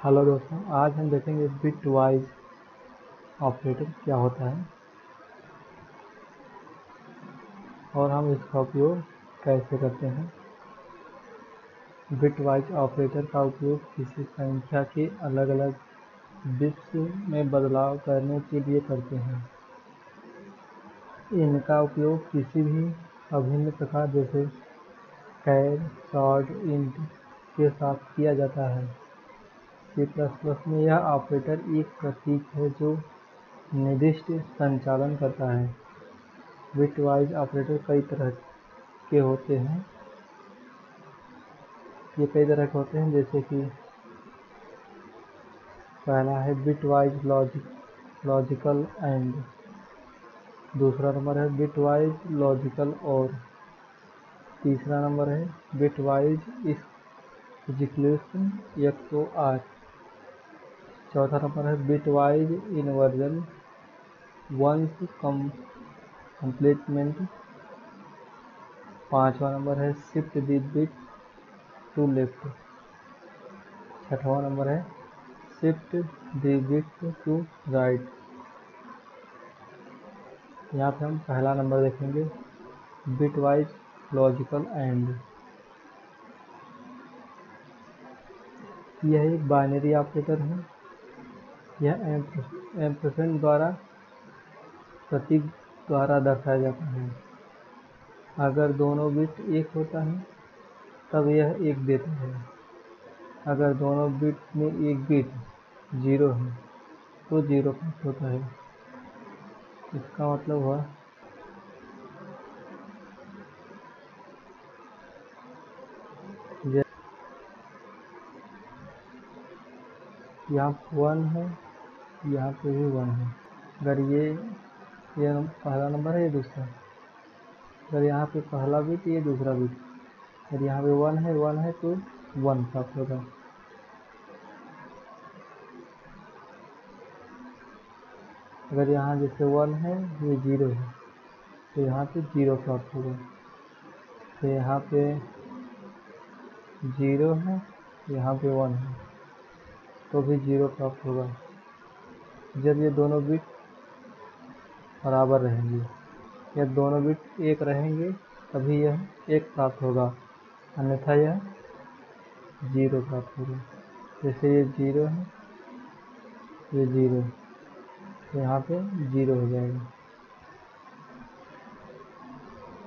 Hello दोस्तों, आज हम देखेंगे बिट वाइज ऑपरेटर क्या होता है और हम इसका उपयोग कैसे करते हैं। बिट वाइज ऑपरेटर का उपयोग किसी संख्या के अलग अलग बिट्स में बदलाव करने के लिए करते हैं। इनका उपयोग किसी भी अभिन्न प्रकार जैसे कैर, सॉर्ट, इंट के साथ किया जाता है। C++ में यह ऑपरेटर एक प्रतीक है जो निर्दिष्ट संचालन करता है। बिटवाइज ऑपरेटर कई तरह के होते हैं। ये कई तरह के होते हैं, जैसे कि पहला है बिटवाइज लॉजिकल एंड, दूसरा नंबर है बिटवाइज लॉजिकल और, तीसरा नंबर है बिटवाइज एग्जीक्यूशन XOR, चौथा नंबर है बिटवाइज इन्वर्जन वंस कंप्लीटमेंट, पांचवा नंबर है shift the bit to left, छठवां नंबर है shift the bit to right. यहाँ पे हम पहला नंबर देखेंगे बिटवाइज लॉजिकल एंड। यह एक बाइनरी ऑपरेटर है। यह एम्परसेंड द्वारा प्रतीक द्वारा दर्शाया जाता है। अगर दोनों बिट एक होता है तब यह एक देता है। अगर दोनों बिट में एक बिट 0 है तो 0 प्राप्त होता है। इसका मतलब हुआ यहाँ 1 है, यहाँ पे भी 1 है। अगर ये पहला नंबर है, ये दूसरा। अगर यहाँ पे पहला बिट, ये दूसरा बिट। अगर यहाँ पे 1 है तो 1 प्राप्त होगा। अगर यहाँ जैसे 1 है, ये 0 है तो यहाँ पे 0 प्राप्त होगा। तो यहाँ पे 0 है, यहाँ पे 1 है तो भी 0 प्राप्त होगा। जब ये दोनों बिट बराबर रहेंगे या दोनों बिट एक रहेंगे तभी यह 1 प्राप्त होगा, अन्यथा यह 0 प्राप्त होगा। जैसे ये 0 है, ये 0, तो यहाँ पे 0 हो जाएगा।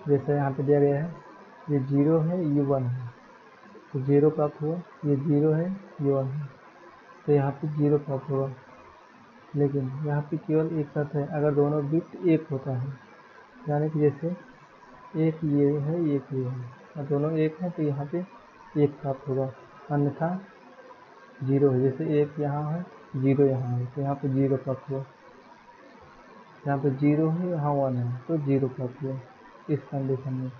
जैसे यहाँ पे दिया गया है ये 0 है, ये 1 है तो 0 प्राप्त हुआ। ये 0 है, ये 1 है तो यहाँ पे 0 प्राप्त होगा। लेकिन यहाँ पे केवल एक शर्त है, अगर दोनों बिट एक होता है, यानी कि जैसे एक ये है, एक ये है, और दोनों एक हैं तो यहाँ पे 1 प्राप्त होगा, अन्यथा 0 है। जैसे 1 यहाँ है, 0 यहाँ है तो यहाँ पे 0 प्राप्त हुआ। यहाँ पे 0 है, यहाँ 1 है तो 0 प्राप्त हुआ। इस कंडीशन में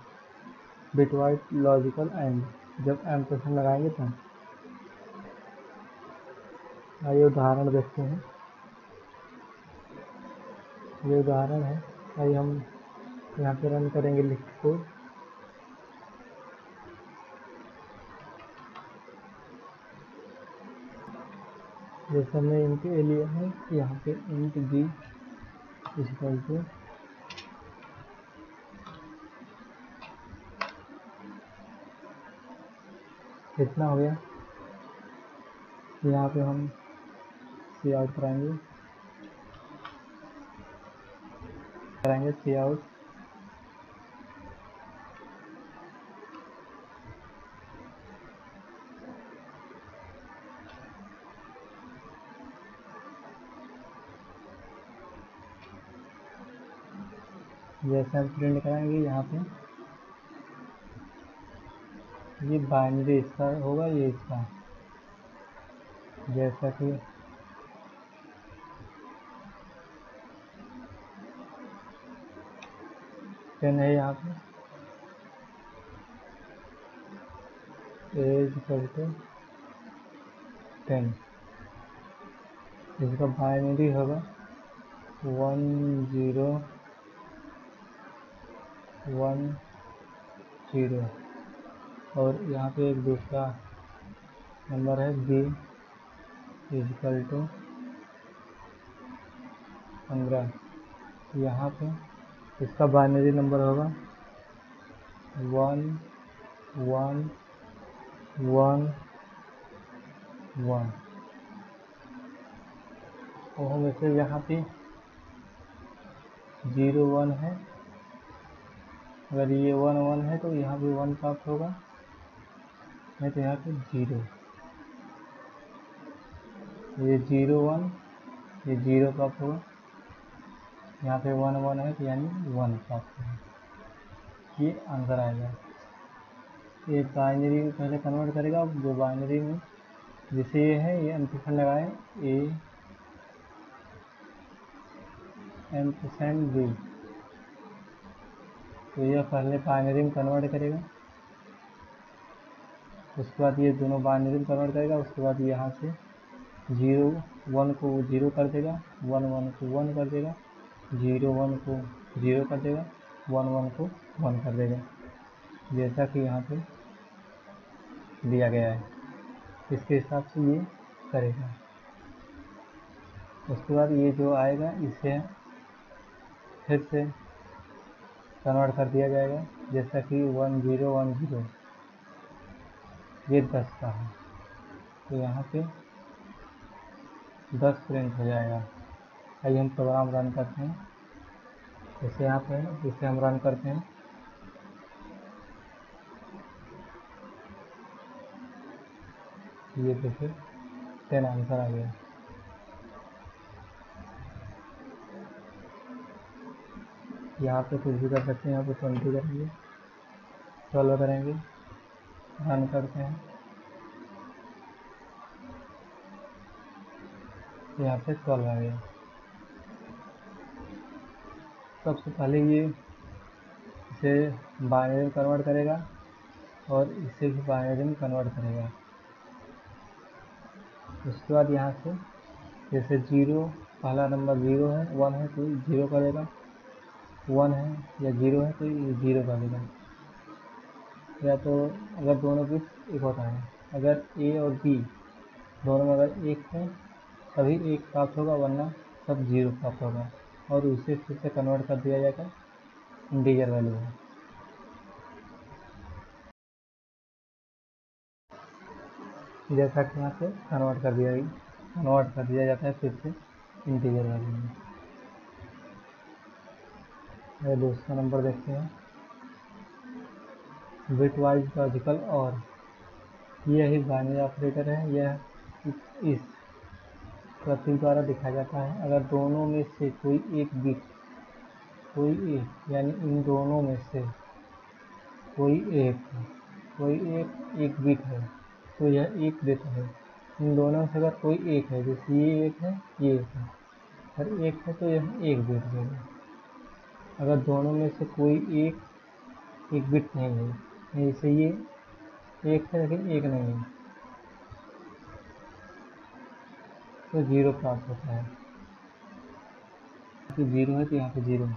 बिटवाइज लॉजिकल एंड जब एम्परसेंड लगाएंगे तब। आइए उदाहरण देखते हैं। ये उदाहरण है। आइए हम यहाँ पे रन करेंगे लिख को। जैसे हमने इंट ए लिया है, यहाँ पे इंट बी इक्वल टू कितना हो गया। यहाँ पे हम सी आउट कराएंगे सी आउट। जैसे हम प्रिंट कराएंगे, यहाँ पे ये बाइनरी इसका होगा, ये इसका, जैसा कि पेन है यहाँ पे एज इक्वल टू 10। इसका बाइनरी होगा 1 0 1 0 और यहाँ पे एक दूसरा नंबर है बी इजकल टू 15। यहाँ पे इसका बाइनरी नंबर होगा 1 1 1 1। और हम इसे यहाँ पे 0 1 है, अगर ये 1 1 है तो यहाँ पे 1 प्राप्त होगा, नहीं तो यहाँ पे 0। ये 0 1, ये 0 प्राप्त होगा, यहाँ पे 1 1 है तो यानी 1 प्राप्त होगा। ये आंसर आएगा। ये बाइनरी में पहले कन्वर्ट करेगा, जो बाइनरी में जिसे ये है ये एम्परसेंड लगाए $b, तो यह पहले बाइनरी में कन्वर्ट करेगा, उसके बाद ये दोनों बाइनरी में कन्वर्ट करेगा, उसके बाद यहाँ से 0 1 को 0 कर देगा, 1 1 को 1 कर देगा, 0 1 को 0 कर देगा, 1 1 को 1 कर देगा, जैसा कि यहाँ पे दिया गया है। इसके हिसाब से ये करेगा। उसके बाद ये जो आएगा इसे फिर से कन्वर्ट कर दिया जाएगा, जैसा कि 1 0 1 0, ये 10 का है तो यहाँ पे 10 प्रिंट हो जाएगा। आइए हम प्रोग्राम रन करते हैं। जैसे यहाँ पे जिसे हम रन करते हैं, ये देखिए 10 आंसर आ गया। यहाँ पे कुछ भी कर सकते हैं, यहाँ पे 20 करेंगे, 12 करेंगे, रन करते हैं, यहाँ पे 12 आ गया। सबसे पहले ये इसे बाइनरी में कन्वर्ट करेगा और इसे भी बाइनरी में कन्वर्ट करेगा। उसके बाद यहाँ से जैसे 0 पहला नंबर 0 है, 1 है तो 0 करेगा, 1 है या 0 है तो ये 0 करेगा। या तो अगर दोनों बिट्स एक होता है, अगर ए और बी दोनों में अगर एक है तभी एक प्राप्त होगा, वरना सब 0 प्राप्त होगा, और उसे फिर से कन्वर्ट कर दिया जाएगा इंटीजर वैल्यू है। जैसा कि यहाँ पे कन्वर्ट कर दिया जाता है फिर से इंटीजर वैल्यू में। दूसरा नंबर देखते हैं, बिट वाइज लॉजिकल और यह ही बाइनरी ऑपरेटर है। यह इस प्रतीक द्वारा दिखाया जाता है। अगर दोनों में से कोई एक बिट, कोई एक यानी इन दोनों में से कोई एक बिट है तो यह एक बिट है। इन दोनों में से अगर कोई एक है, जैसे ये एक है, ये एक है, अगर एक है तो यह एक बिट देगा। अगर दोनों में से कोई एक बिट नहीं है, जैसे ये एक है लेकिन एक नहीं है, तो 0 प्राप्त होता है। तो 0 है तो यहाँ पे 0,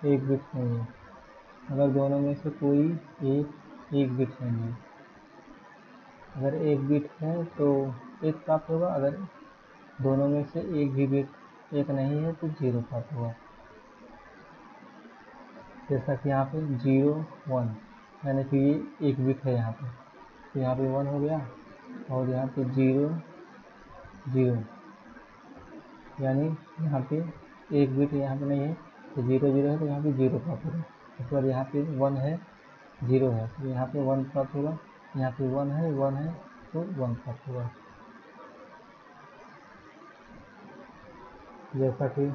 एक बिट नहीं है। अगर दोनों में से कोई एक बिट नहीं है, अगर एक बिट है तो एक प्राप्त होगा, अगर दोनों में से एक भी बिट एक नहीं है तो 0 प्राप्त होगा। जैसा कि यहाँ पे 0 1 यानी कि ये एक बिट है यहाँ पे, तो यहाँ पे 1 हो गया, और यहाँ पे 0 0 यानी यहाँ पे एक बिट यहाँ पे नहीं है तो 0 0 है तो यहाँ पे 0 प्राप्त होगा। उसके बाद यहाँ पे 1 है 0 है तो यहाँ पे 1 प्राप्त होगा, यहाँ पे 1 है तो 1 प्राप्त होगा। जैसा कि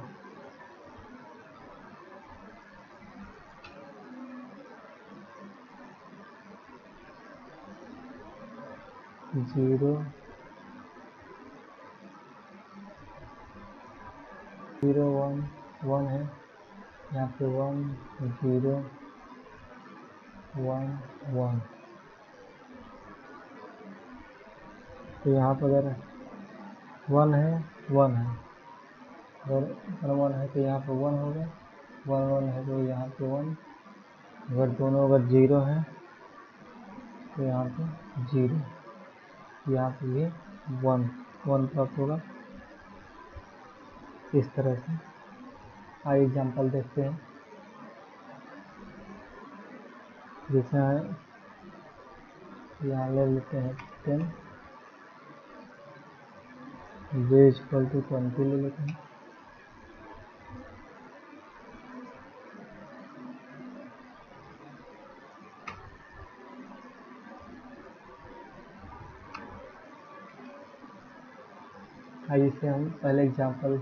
जीरो 1 1 है, यहाँ पे 1 0 1 1, तो यहाँ पर अगर 1 है 1 है, अगर 1 है तो यहाँ पे 1 होगा, 1 1 है तो यहाँ पे 1, अगर दोनों अगर 0 है तो यहाँ पे 0, यहाँ पे ये 1 1 प्राप्त होगा। इस तरह से आइए एग्जाम्पल देखते हैं। जैसे यहाँ ले लेते हैं 10, j इक्वल टू 20 ले लेते हैं। आइए इसे हम पहले एग्जाम्पल,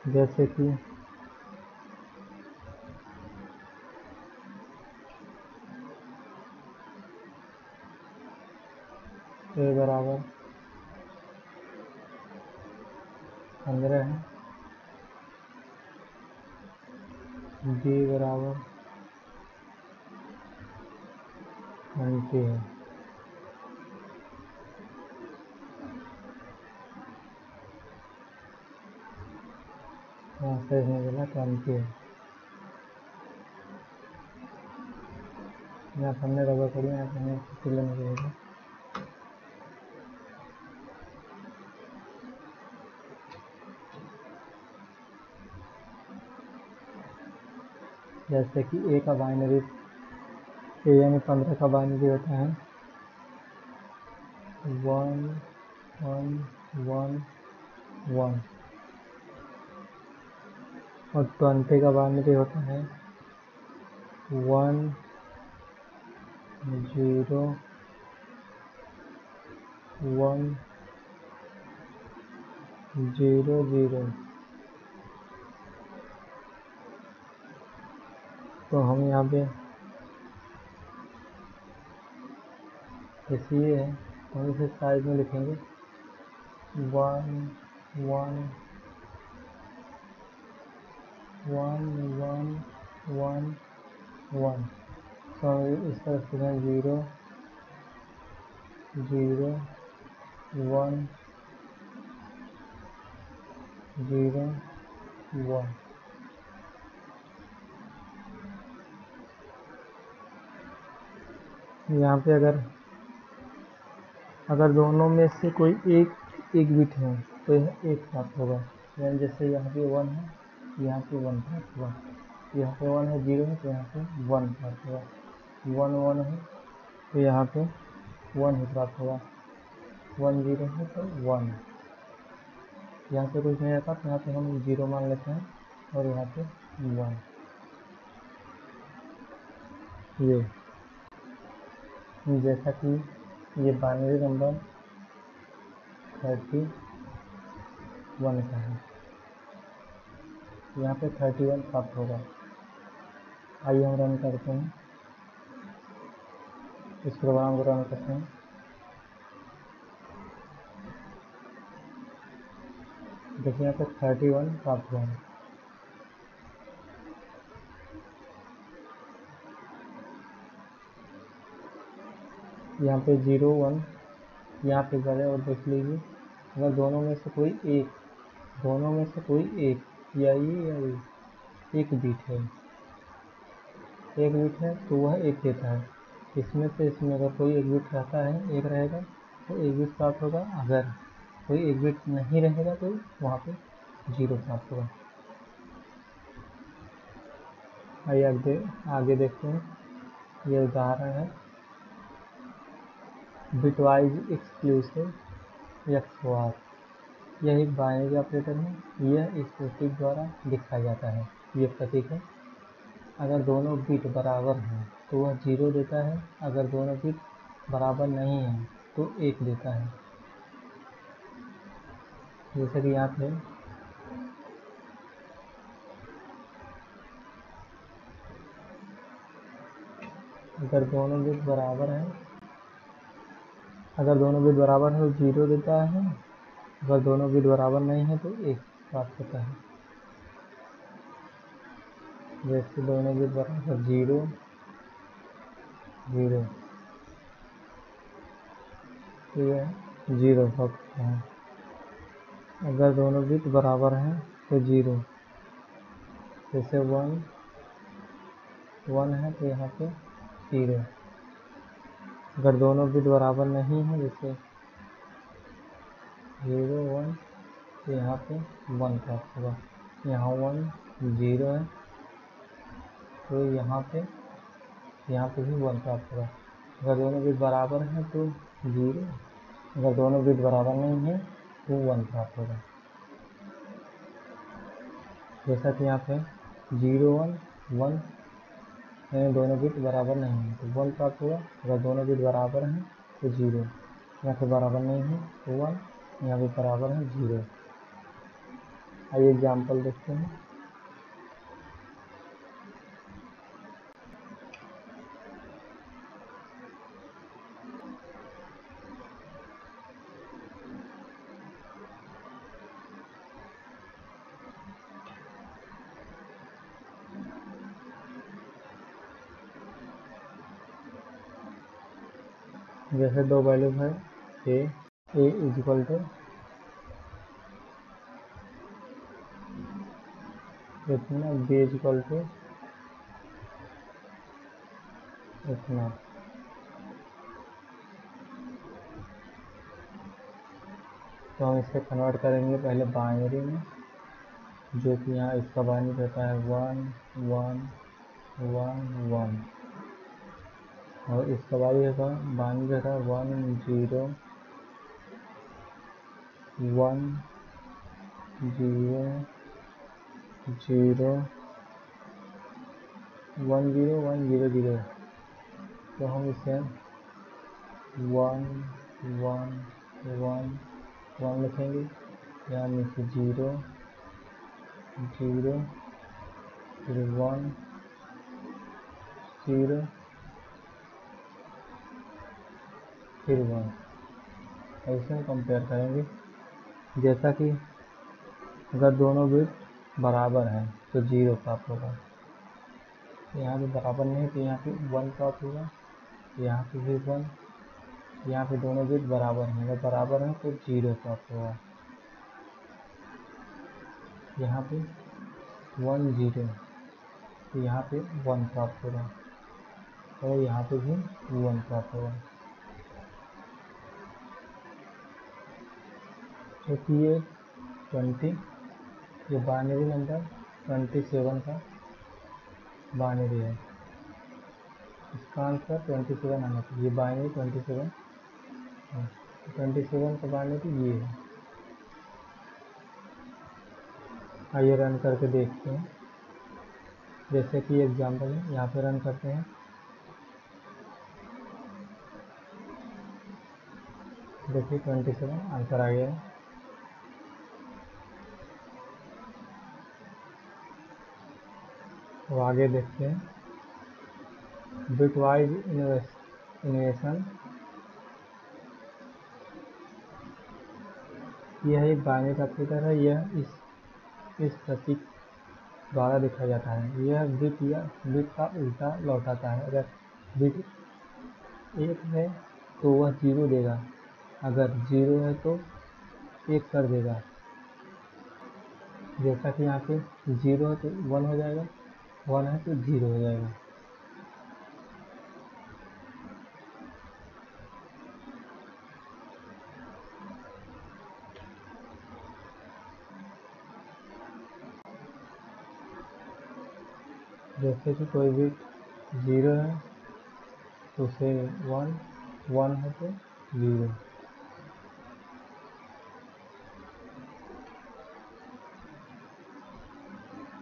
जैसे कि a बराबर 15 है, b बराबर 20 है। यहाँ से निकला 20 है। यहाँ हमने रबर करी, यहाँ पर हमें सिलेंडर मिलेगा। जैसे कि a का बाइनरी, a यानी 15 का बाइनरी होता है 1 1 1 1, और 20 का बाइनरी होता है 1 0 1 0 0। तो हम यहाँ पे जैसे ये है, हम इसे साइड में लिखेंगे 1 1 1 1 1 1। तो इस तरह से 0 0 1 0 1। यहाँ पे अगर दोनों में से कोई एक बिट है तो यह 1 प्राप्त होगा। यानी जैसे यहाँ पे 1 है, यहाँ पे 1 प्राप्त होगा। यहाँ पे 1 है, 0 है, तो यहाँ पे 1 प्राप्त होगा। 1 1 है तो यहाँ पे 1 ही प्राप्त होगा। 1 0 है तो 1। यहाँ पे कुछ नहीं आता तो यहाँ पे हम 0 मान लेते हैं और यहाँ पे 1। ये जैसा कि ये बाइनरी नंबर 31 का है, यहाँ पे 31 प्राप्त होगा। आइए हम रन करते हैं, इस प्रोग्राम को रन करते हैं। देखिए यहाँ पे 31 प्राप्त हुआ है। यहाँ पे 0 1 यहाँ पे गए और देख लीजिए, अगर दोनों में से कोई एक या ये एक बिट है तो वह 1 देता है। इसमें से इसमें अगर कोई एक बिट रहता है, 1 रहेगा तो 1 बिट प्राप्त होगा। अगर कोई एक बिट नहीं रहेगा तो वहाँ पे 0 प्राप्त होगा। आइए आगे देखते हैं। ये उदाहरण है बिटवाइज एक्सक्लूसिव XOR। यह एक बाइनरी ऑपरेटर है। यह इस प्रतीक द्वारा दिखाया जाता है। ये प्रतीक है, अगर दोनों बिट बराबर हैं तो वह 0 देता है। अगर दोनों बिट बराबर नहीं हैं तो 1 देता है। जैसे कि यहाँ पे अगर दोनों बिट बराबर हैं तो 0 देता है। अगर दोनों बिट बराबर नहीं है तो 1 प्राप्त होता है। जैसे दोनों बिट बराबर 0 0 तो यह 0 प्राप्त होता है। अगर दोनों बिट बराबर हैं तो 0, जैसे 1 1 है तो यहाँ पे 0, अगर दोनों बिट बराबर नहीं है, जैसे 0 1, तो यहाँ पे 1 प्राप्त होगा। यहाँ 1 0 है, तो यहाँ पे भी 1 प्राप्त होगा। अगर दोनों बिट बराबर हैं तो 0, अगर दोनों बिट बराबर नहीं है तो 1 प्राप्त होगा। जैसा कि यहाँ पे 0 1 1, यानी दोनों बिट बराबर नहीं है तो 1 प्राप्त होगा। अगर दोनों बिट बराबर हैं तो 0, यहाँ पे बराबर नहीं है तो 1, यहाँ पे बराबर है 0। आइए एग्जाम्पल देखते हैं। जैसे दो वैल्यू है ए इज इक्वल टू इतना, बी इज इक्वल टू इतना। तो हम इसे कन्वर्ट करेंगे पहले बाइनरी में, जो कि यहाँ इसका बाइनरी रहता है 1 1 1 1, और इसका बाइनरी रहता है 1 0 1 0 0 1 0 1 0 0। तो हम इसे 1 1 1 1 लिखेंगे, यहाँ नीचे 0 0 फिर 1 0 फिर 1। ऐसे हम कंपेयर करेंगे। जैसा कि अगर दोनों बिट बराबर हैं तो 0 प्राप्त होगा। यहाँ पे बराबर नहीं तो यहाँ पे 1 प्राप्त होगा, यहाँ पे भी 1, यहाँ पे दोनों बिट बराबर हैं, अगर बराबर हैं तो 0 प्राप्त होगा। यहाँ पे 1 0, तो यहाँ पे 1 प्राप्त होगा, और यहाँ पे भी 1 प्राप्त होगा। क्योंकि ये 20, ये बाइनरी नंबर 27 का बाइनरी है, इसका आंसर 27 आना चाहिए। ये बाइनरी 27 है, 27 का बाइनरी ये है। आइए रन करके देखते हैं। जैसे कि एग्जाम्पल है, यहाँ पे रन करते हैं। देखिए 27 आंसर आ गया है। तो आगे देखते हैं। बिटवाइज इनोवेशन, यह एक बाइनरी ऑपरेटर है। यह इस प्रतीक द्वारा दिखाया जाता है। यह बिट या बिट का उल्टा लौटाता है। अगर बिट 1 है तो वह 0 देगा, अगर 0 है तो 1 कर देगा। जैसा कि यहाँ पे 0 है तो 1 हो जाएगा, 1 है तो 0 हो जाएगा। जैसे कि कोई बिट 0 है तो उसे 1, 1 है तो 0।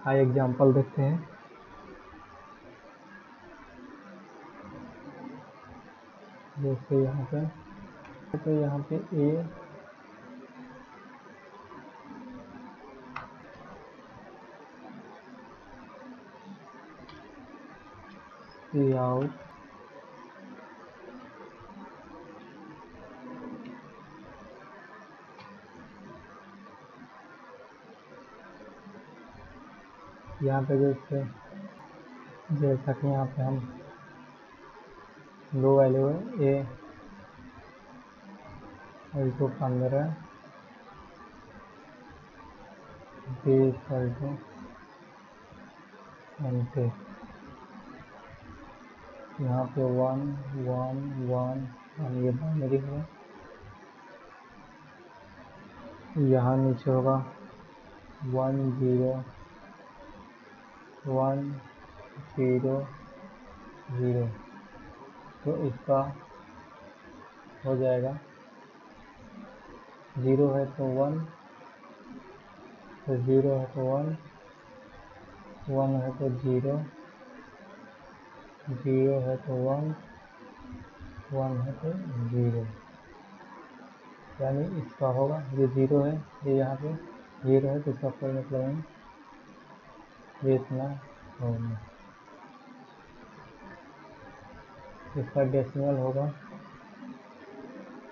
आइए एग्जाम्पल देखते हैं। जैसे यहाँ पे तो यहाँ पे ए आउट यहाँ पे जैसा कि यहाँ पे हम दो वैल्यू है ए इक्वल 15, बी इक्वल टू 20। यहाँ पे 1 1 1 1 ये बाइनरी होगा। यहाँ नीचे होगा 1 0 1 0 0। तो इसका हो जाएगा 0 है तो 1, तो 0 है तो 1, 1 है तो 0, 0 है तो 1, 1 है तो 0। यानी इसका होगा, ये 0 है, ये यहाँ पे 0 है तो इसका कोई मतलब नहीं, ये इतना होगा। इसका डेसिमल होगा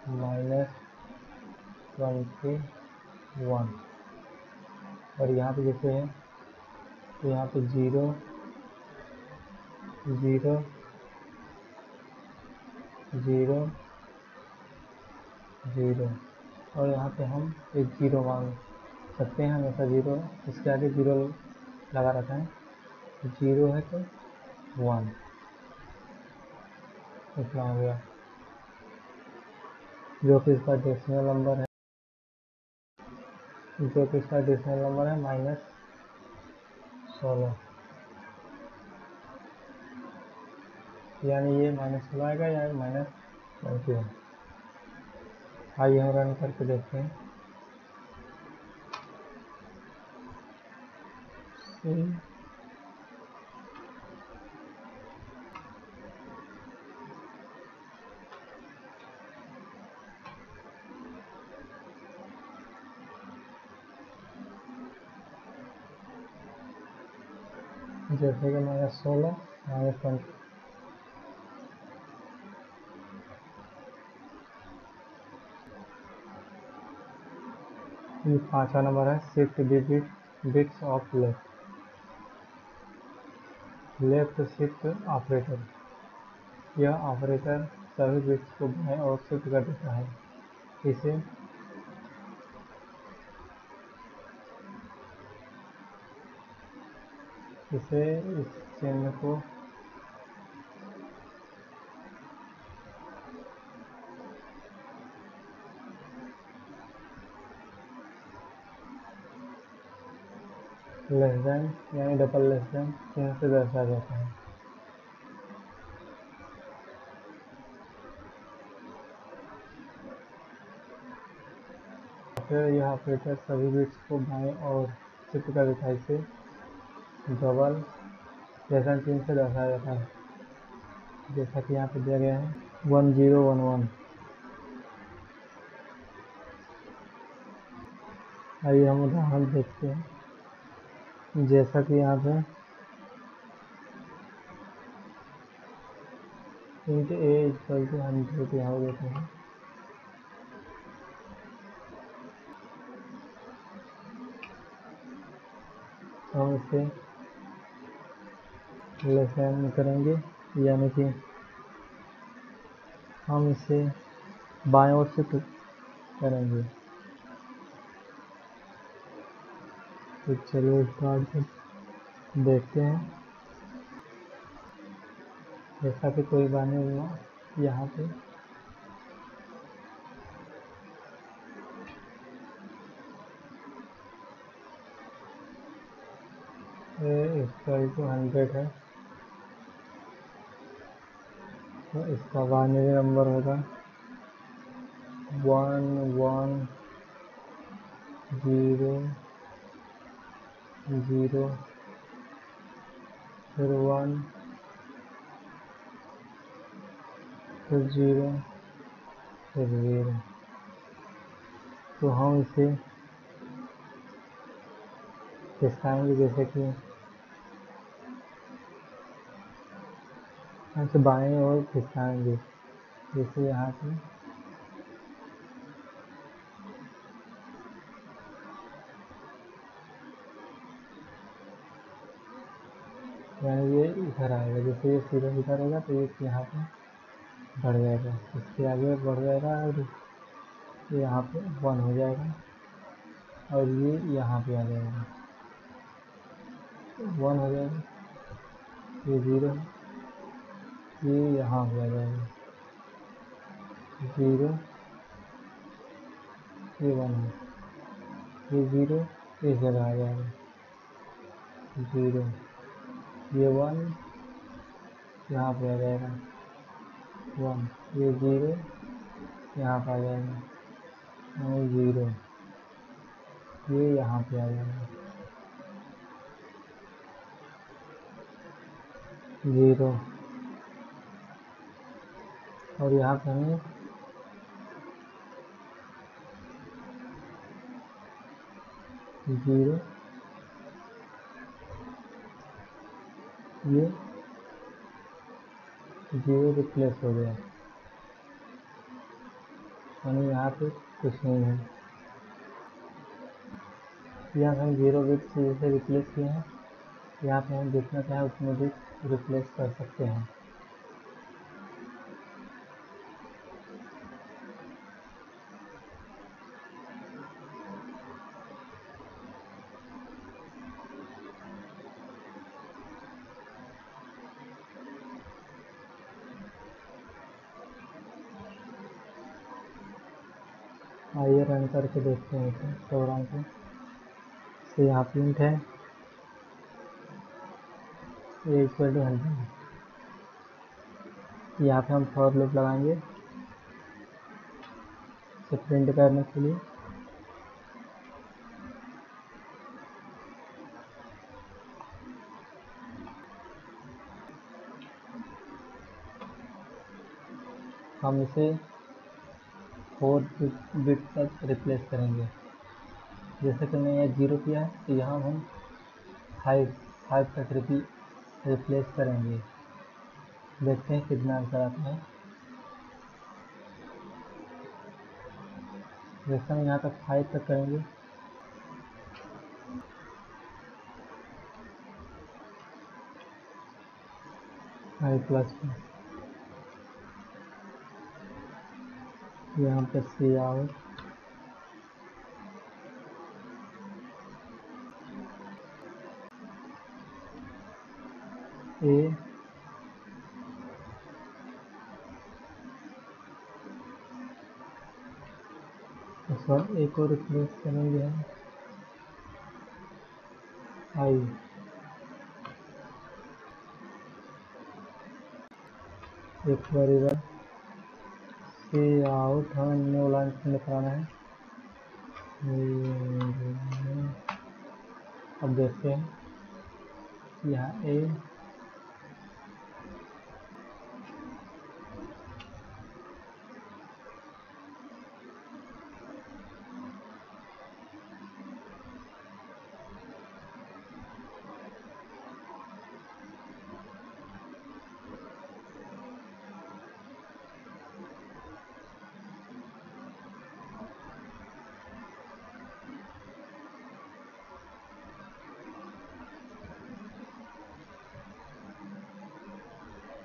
-21। और यहाँ पे जैसे है तो यहाँ पे 0 0 0 0 और यहाँ पे हम एक 0 मान सकते हैं, हमेशा 0 इसके आगे 0 लगा रखा है, 0 है तो 1, इतना हो गया, जो कि इसका डेसिमल नंबर है, जो कि इसका डेसिमल नंबर है -16। यानी ये -16 आएगा या -21। आइए हम रन करके देखते हैं। जैसे कि -16 -20। ये 5वां नंबर है, shift bits of left shift operator. यह ऑपरेटर सभी बिट्स को बाएं ओर शिफ्ट कर देता है। इसे इस चिन्ह को लेस देन यानी डबल लेस देन चिन्ह से दर्शाया जाता है। फिर यह ऑपरेटर सभी बिट्स को बाएं और शिफ्ट कर देता है। इसे डबल लेस देन चिन्ह से दर्शाया जाता है, जैसा कि यहाँ पे दिया गया है 1011। आइए हम उदाहरण देखते हैं, जैसा कि यहाँ पे int a = 100 यहाँ देते हैं। हम इसे लेस देन करेंगे, यानी कि हम इसे बाएं ओर शिफ्ट करेंगे। तो चलो स्टार्ट कर देखते हैं। जैसा कि कोई बाने हुआ यहाँ पे =100 है, तो इसका बाइनरी नंबर होगा 1 1 0 0 फिर 1 फिर 0 फिर 0। तो हम इसे खिसकाएंगे, जैसे कि हम इसे बाएं ओर खिसकाएंगे, जैसे यहाँ पे यानी ये इधर आएगा। जैसे ये सीधा इधर होगा तो ये यहाँ पे बढ़ जाएगा, इसके आगे बढ़ जाएगा और यहाँ पे 1 हो जाएगा और ये यहाँ पे आ जाएगा, 1 हो जाएगा, ये 0 है, ये यहाँ पे आ जाएगा 0, ये 1 है, ये 0 इस जगह आ जाएगा 0, ये 1 यहाँ पे आ जाएगा 1, ये 0 यहाँ पे आ जाएगा और 0, ये यहाँ पे आ जाएगा 0, और यहाँ पे हमें 0, ये 0 रिप्लेस हो गया, यानी यहाँ पे कुछ नहीं है। यहाँ पे हम 0 बिट से जैसे रिप्लेस किए हैं, यहाँ पे हम जितना चाहे उतने बिट रिप्लेस कर सकते हैं। आइए रन करके देखते हैं इसे प्रोग्राम को। तो यहाँ प्रिंट है a इक्वल टू 100। यहाँ पे हम फॉर लूप लगाएंगे इसे प्रिंट करने के लिए। हम इसे 4 बिट तक रिप्लेस करेंगे। जैसे कि मैंने यहाँ 0 किया है, तो यहाँ हम 5 तक रिप्लेस करेंगे। देखते हैं कितना आंसर आता है। जैसे हम यहाँ तक 5 तक करेंगे, प्लस यहाँ पर सी आउट ए उस बाद ए को रिप्लेस करेंगे हम आई। एक वेरिएबल सी आउट हमें न्यू लाइन में कराना है। अब देखते हैं यहाँ ए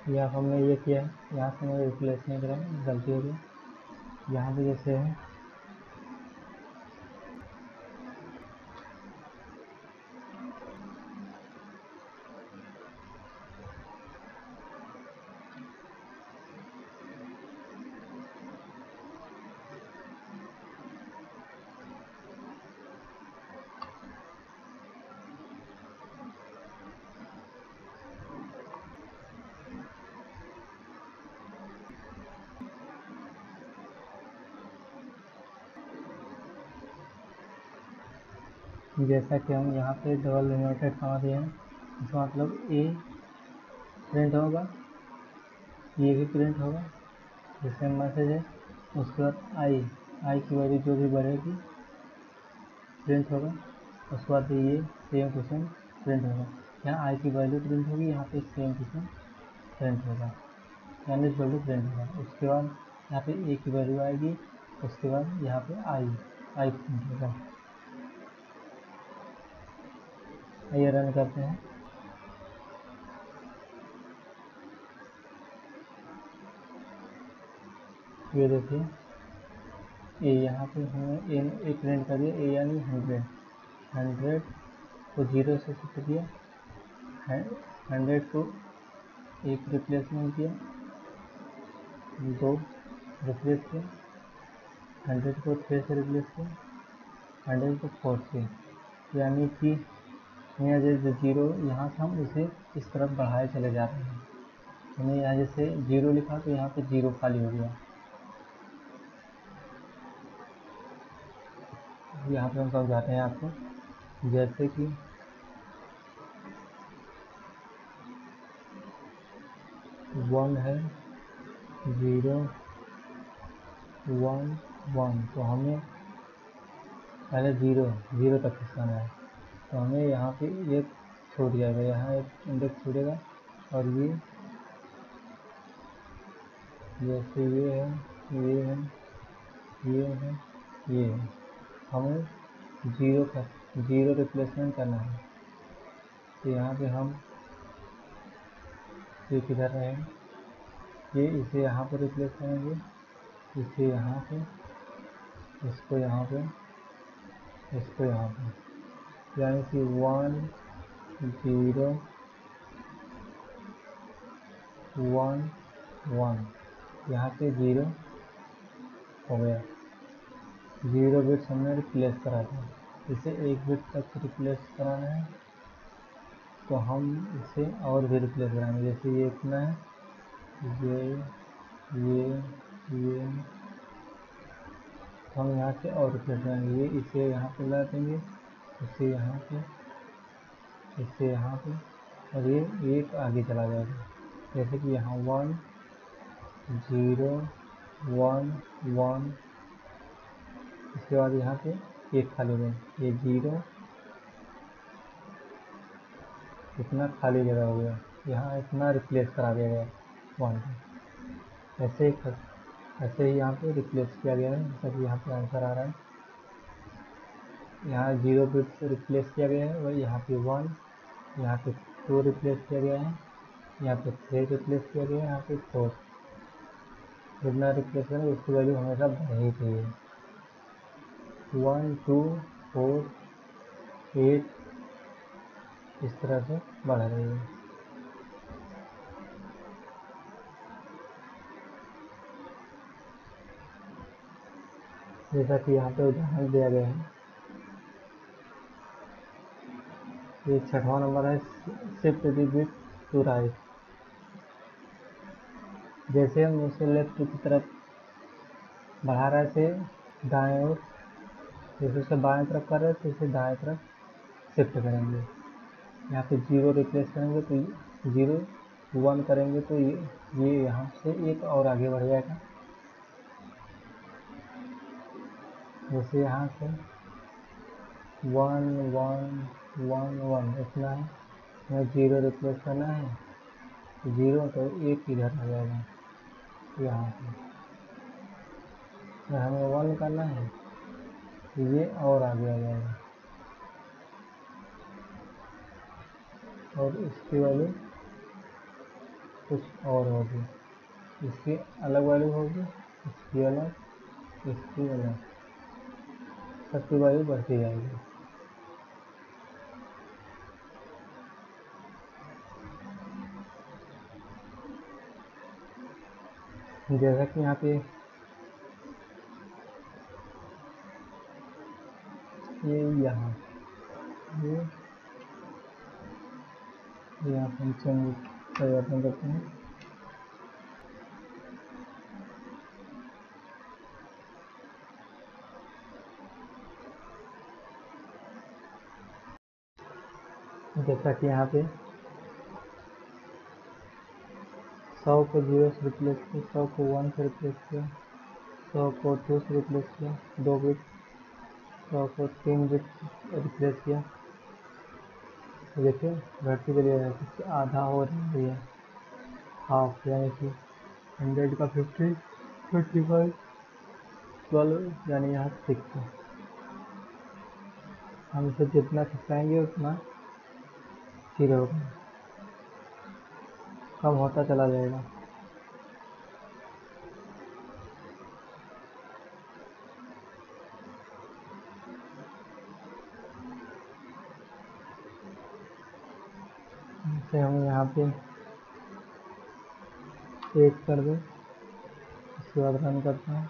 यहाँ हमने ये किया है, यहाँ से मैं रिप्लेस नहीं करा, गलती हो गई। यहाँ पे जैसे है जैसा कि हम यहाँ पे डबल इन्वर्टेड कमा दिए हैं, इसका मतलब ए प्रिंट होगा, ये भी प्रिंट होगा, जैसे मैसेज है। उसके बाद आई की वैल्यू जो भी बढ़ेगी प्रिंट होगा। उसके बाद ये सेम क्वेश्चन प्रिंट होगा। यहाँ आई की वैल्यू प्रिंट होगी, यहाँ पे सेम क्वेश्चन प्रिंट होगा, यानी वैल्यू प्रिंट होगा। उसके बाद यहाँ पे ए की वैल्यू आएगी, उसके बाद यहाँ पे आई प्रिंट होगा। आइए रन करते हैं। ये देखिए ए यहाँ पे हमें ए प्रिंट कर दिया, ए यानी 100 को 0 से शिफ्ट किया, 100 को एक रिप्लेसमेंट किया, 2 रिप्लेस किया, 100 को 6 से रिप्लेस किया, 100 को 4 से, यानी कि यहाँ जो 0 यहाँ था हम उसे इस तरफ बढ़ाए चले जा रहे हैं। हमने यहाँ जैसे 0 लिखा तो यहाँ पे 0 खाली हो गया। यहाँ पे हम समझाते हैं आपको, जैसे कि 1 है, 0 1 1, तो हमें पहले 0 तक खिसकाना है, तो हमें यहाँ पे एक छूट जाएगा, यहाँ एक इंडेक्स छूटेगा, और ये जैसे ये है, ये है, ये है, ये है, हमें 0 रिप्लेसमेंट करना है। तो यहाँ पे हम ये किधर रहे, ये इसे यहाँ पर रिप्लेस करेंगे, इसे यहाँ पे, इसको यहाँ पे, इसको यहाँ पे, यानी कि 1 0 1 1, यहाँ पे 0 हो गया। 0 बिट्स हमने रिप्लेस करा था, इसे 1 बिट तक रिप्लेस कराना है, तो हम इसे और भी रिप्लेस कराएंगे। जैसे ये इतना है, ये हम यहाँ से और रिप्लेस कराएंगे, ये इसे यहाँ पे ला देंगे, इसे यहाँ पे, इसे यहाँ पे, और ये एक आगे चला जाएगा। जैसे कि यहाँ 1 0 1 1, इसके बाद यहाँ पे एक खाली दें, ये 0 इतना खाली जगह हो गया, यहाँ इतना रिप्लेस करा दिया गया 1। ऐसे ही यहाँ पे रिप्लेस किया गया है, जैसा कि यहाँ पे आंसर आ रहा है। यहाँ 0 बिट से रिप्लेस किया गया है, और यहाँ पे 1, यहाँ पे 2 रिप्लेस किया गया है, यहाँ पे 3 रिप्लेस किया गया है, यहाँ पे 4। जितना रिप्लेस करें उसकी वैल्यू हमेशा बढ़नी चाहिए। 1 2 4 8 इस तरह से बढ़ रही है। जैसा कि यहाँ पे उदाहरण दिया गया है, ये 6वां नंबर है, shift the bit to right. जैसे हम उसे लेफ्ट की तरफ बढ़ा रहे थे दाएं ओर, जैसे उसे बाएं तरफ कर रहे थे इसे दाएं तरफ शिफ्ट करेंगे। यहाँ पे 0 रिप्लेस करेंगे तो 0 1 करेंगे तो ये यहाँ से एक और आगे बढ़ जाएगा। जैसे यहाँ से 1 1 1 1 इतना है, हमें 0 रिप्लेस करना है, 0 तो एक इधर आ जाएगा यहाँ पे, हमें 1 करना है, ये और आगे आ जाएगा, और इसकी वैल्यू कुछ और होगी, इसकी अलग वैल्यू होगी, इसकी अलग, इसकी अलग, सबकी वैल्यू बढ़ती जाएगी। जैसा कि यहाँ पे ये यहाँ फंक्शन परिवर्तन करते हैं, जैसा कि यहाँ पे 100 को 0 से रिप्लेस किया, 100 को 1 से रिप्लेस किया, 100 को 2 से रिप्लेस किया, 2 बिट, 100 को 3 बिट रिप्लेस किया, देखिए घटती चली जाएगी, आधा हो रही है, हाफ, यानी कि 100 का 50 25 12, यानी यहाँ 6 है। हम इसे जितना खिसकाएंगे उतना 0 होगा, कम होता चला जाएगा। जैसे हम यहाँ पे 1 कर दे, उसके बाद रन करते हैं।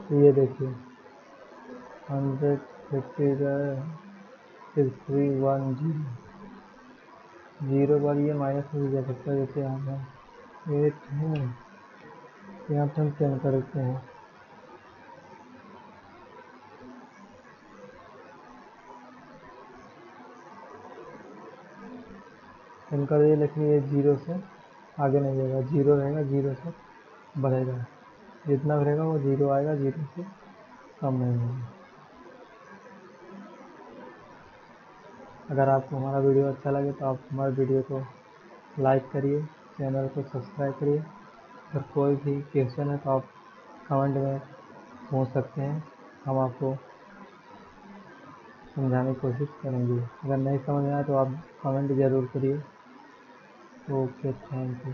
तो ये देखिए 150 0 पर ये माइनस में भी जा सकता है। जैसे यहाँ पर 8 है, यहाँ पर हम 10 करते हैं। कर दिए, लेकिन ये 0 से आगे नहीं जाएगा, 0 रहेगा, 0 से बढ़ेगा। जितना बढ़ेगा वो 0 आएगा, 0 से कम नहीं होगा। अगर आपको हमारा वीडियो अच्छा लगे तो आप हमारे वीडियो को लाइक करिए, चैनल को सब्सक्राइब करिए। अगर कोई भी क्वेश्चन है तो आप कमेंट में पूछ सकते हैं, हम आपको समझाने की कोशिश करेंगे। अगर नहीं समझ में आए तो आप कमेंट ज़रूर करिए। Okay, thank you.